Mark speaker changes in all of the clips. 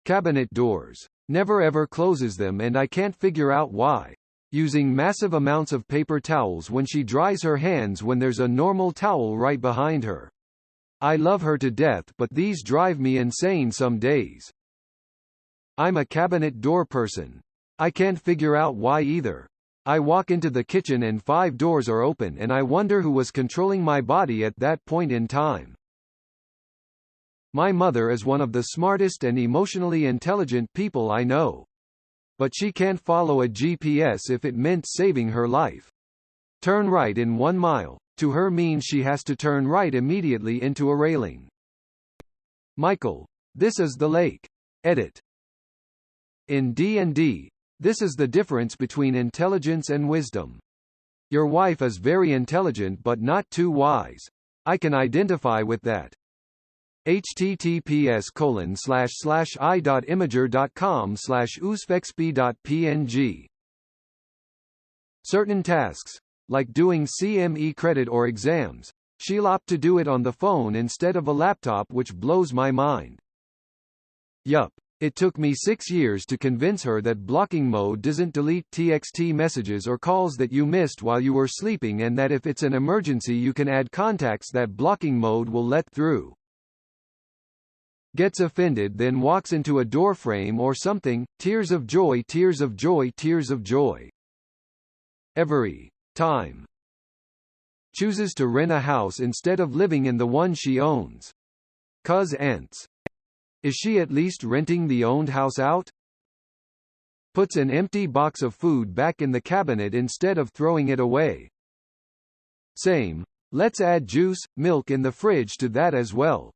Speaker 1: Cabinet doors. Never ever closes them and I can't figure out why. Using massive amounts of paper towels when she dries her hands when there's a normal towel right behind her. I love her to death but these drive me insane some days. I'm a cabinet door person. I can't figure out why either. I walk into the kitchen and 5 doors are open and I wonder who was controlling my body at that point in time. My mother is one of the smartest and emotionally intelligent people I know. But she can't follow a GPS if it meant saving her life. Turn right in 1 mile, to her means she has to turn right immediately into a railing. Michael, this is the lake. Edit. In D&D, this is the difference between intelligence and wisdom. Your wife is very intelligent but not too wise. I can identify with that. https://i.imager.com/uzfexp.png. Certain tasks, like doing CME credit or exams, she'll opt to do it on the phone instead of a laptop, which blows my mind. Yup. It took me 6 years to convince her that blocking mode doesn't delete TXT messages or calls that you missed while you were sleeping and that if it's an emergency you can add contacts that blocking mode will let through. Gets offended then walks into a door frame or something, tears of joy, tears of joy, tears of joy. Every time. Chooses to rent a house instead of living in the one she owns. 'Cause ants. Is she at least renting the owned house out? Puts an empty box of food back in the cabinet instead of throwing it away. Same. Let's add juice, milk in the fridge to that as well.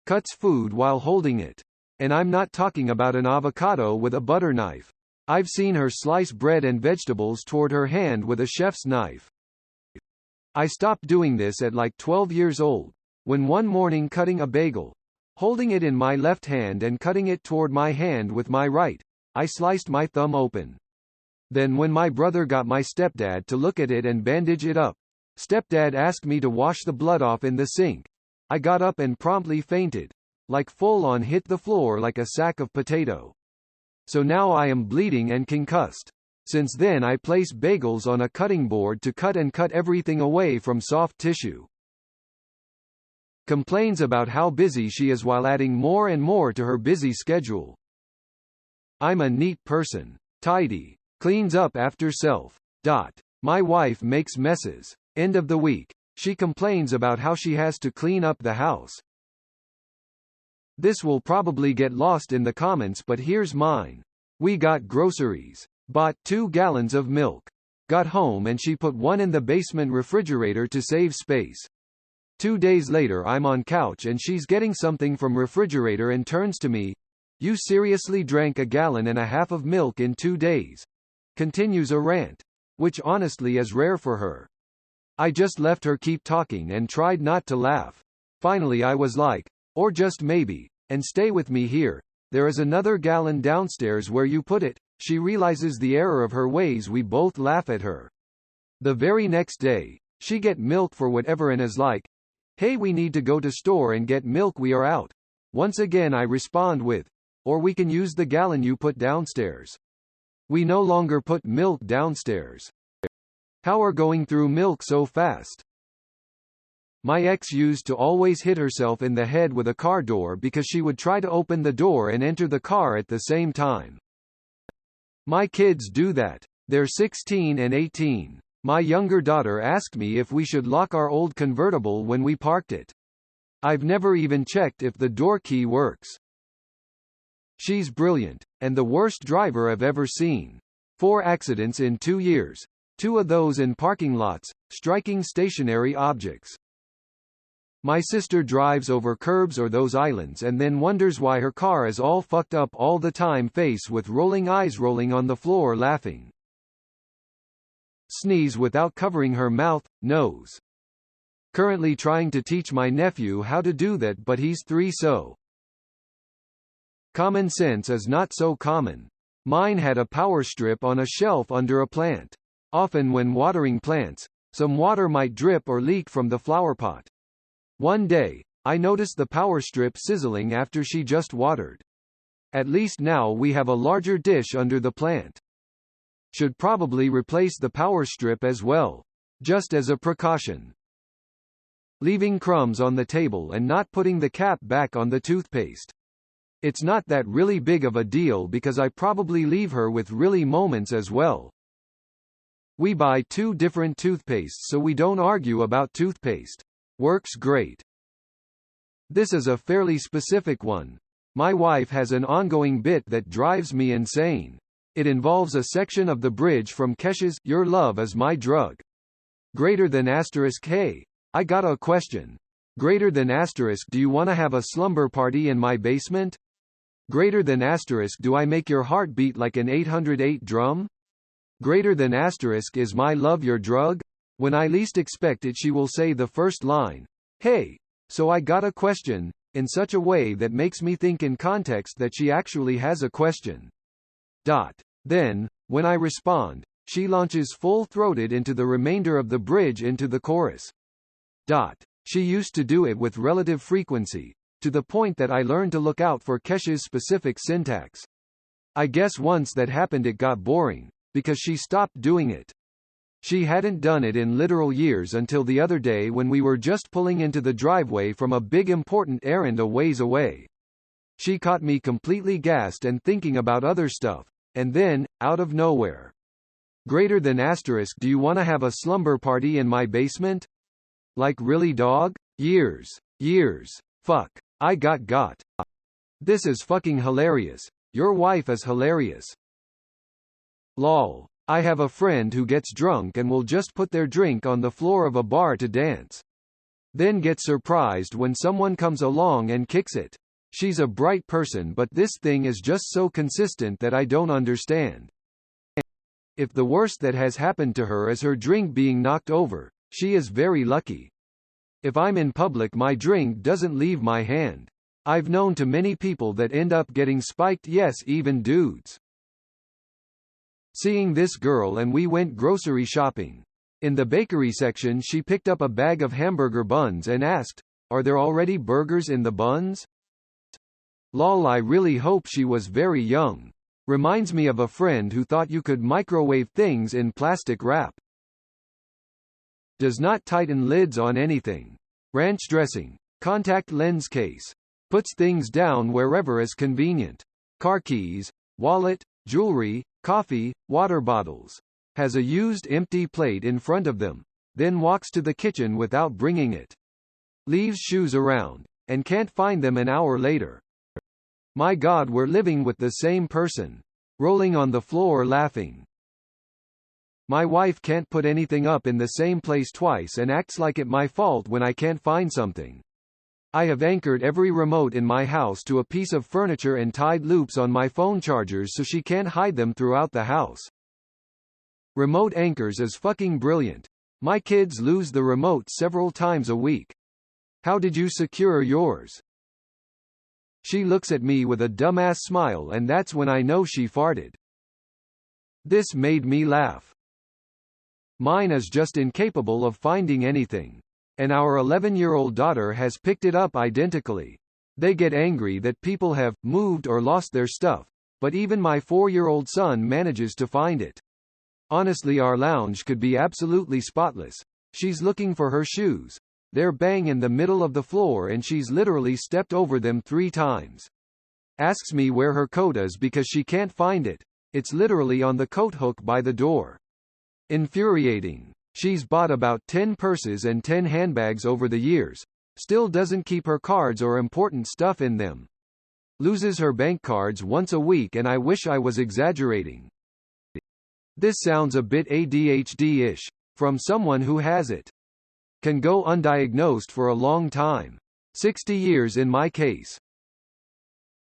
Speaker 1: Cuts food while holding it. And I'm not talking about an avocado with a butter knife. I've seen her slice bread and vegetables toward her hand with a chef's knife. I stopped doing this at like 12 years old, when one morning cutting a bagel, holding it in my left hand and cutting it toward my hand with my right, I sliced my thumb open. Then when my brother got my stepdad to look at it and bandage it up, stepdad asked me to wash the blood off in the sink. I got up and promptly fainted, like full on hit the floor like a sack of potato. So now I am bleeding and concussed. Since then I place bagels on a cutting board to cut everything away from soft tissue. Complains about how busy she is while adding more and more to her busy schedule. I'm a neat person. Tidy. Cleans up after self. My wife makes messes. End of the week. She complains about how she has to clean up the house. This will probably get lost in the comments but here's mine. We got groceries. Bought 2 gallons of milk. Got home and she put one in the basement refrigerator to save space. 2 days later I'm on couch and she's getting something from refrigerator and turns to me. You seriously drank 1.5 gallons of milk in 2 days? Continues a rant. Which honestly is rare for her. I just let her keep talking and tried not to laugh. Finally I was like, or just maybe, and stay with me here, there is another gallon downstairs where you put it. She realizes the error of her ways. We both laugh at her. The very next day, she get milk for whatever and is like, hey, we need to go to store and get milk, we are out. Once again I respond with, or we can use the gallon you put downstairs. We no longer put milk downstairs. How are going through milk so fast? My ex used to always hit herself in the head with a car door because she would try to open the door and enter the car at the same time. My kids do that. They're 16 and 18. My younger daughter asked me if we should lock our old convertible when we parked it. I've never even checked if the door key works. She's brilliant, and the worst driver I've ever seen. 4 accidents in 2 years. 2 of those in parking lots, striking stationary objects. My sister drives over curbs or those islands and then wonders why her car is all fucked up all the time, face with rolling eyes, rolling on the floor laughing. Sneeze without covering her mouth, nose. Currently trying to teach my nephew how to do that but he's 3 so. Common sense is not so common. Mine had a power strip on a shelf under a plant. Often when watering plants, some water might drip or leak from the flower pot. One day, I noticed the power strip sizzling after she just watered. At least now we have a larger dish under the plant. Should probably replace the power strip as well. Just as a precaution. Leaving crumbs on the table and not putting the cap back on the toothpaste. It's not that really big of a deal because I probably leave her with really moments as well. We buy 2 different toothpastes so we don't argue about toothpaste. Works great. This is a fairly specific one. My wife has an ongoing bit that drives me insane. It involves a section of the bridge from Kesha's "Your Love Is My Drug." Greater than asterisk hey, I got a question. Greater than asterisk do you wanna have a slumber party in my basement? Greater than asterisk do I make your heart beat like an 808 drum? Greater than asterisk is my love your drug? When I least expect it she will say the first line, hey, so I got a question, in such a way that makes me think in context that she actually has a question. Then, when I respond, she launches full-throated into the remainder of the bridge into the chorus. She used to do it with relative frequency, to the point that I learned to look out for Kesha's specific syntax. I guess once that happened it got boring, because she stopped doing it. She hadn't done it in literal years until the other day when we were just pulling into the driveway from a big important errand a ways away. She caught me completely gassed and thinking about other stuff, and then, out of nowhere. Greater than asterisk do you wanna have a slumber party in my basement? Like really dog? Years. Fuck. I got. This is fucking hilarious. Your wife is hilarious. Lol. I have a friend who gets drunk and will just put their drink on the floor of a bar to dance. Then get surprised when someone comes along and kicks it. She's a bright person but this thing is just so consistent that I don't understand. If the worst that has happened to her is her drink being knocked over, she is very lucky. If I'm in public my drink doesn't leave my hand. I've known too many people that end up getting spiked, yes, even dudes. Seeing this girl and we went grocery shopping. In the bakery section she picked up a bag of hamburger buns and asked, "Are there already burgers in the buns?" Lol, I really hope she was very young. Reminds me of a friend who thought you could microwave things in plastic wrap. Does not tighten lids on anything. Ranch dressing. Contact lens case. Puts things down wherever is convenient. Car keys, wallet, jewelry, coffee, water bottles. Has a used empty plate in front of them. Then walks to the kitchen without bringing it. Leaves shoes around, and can't find them an hour later. My God, we're living with the same person. Rolling on the floor laughing. My wife can't put anything up in the same place twice and acts like it my fault when I can't find something. I have anchored every remote in my house to a piece of furniture and tied loops on my phone chargers so she can't hide them throughout the house. Remote anchors is fucking brilliant. My kids lose the remote several times a week. How did you secure yours? She looks at me with a dumbass smile and that's when I know she farted. This made me laugh. Mine is just incapable of finding anything. And our 11-year-old daughter has picked it up identically. They get angry that people have moved or lost their stuff, but even my 4-year-old son manages to find it. Honestly, our lounge could be absolutely spotless. She's looking for her shoes. They're bang in the middle of the floor and she's literally stepped over them 3 times. Asks me where her coat is because she can't find it. It's literally on the coat hook by the door. Infuriating. She's bought about 10 purses and 10 handbags over the years. Still doesn't keep her cards or important stuff in them. Loses her bank cards once a week and I wish I was exaggerating. This sounds a bit ADHD-ish. From someone who has it. Can go undiagnosed for a long time. 60 years in my case.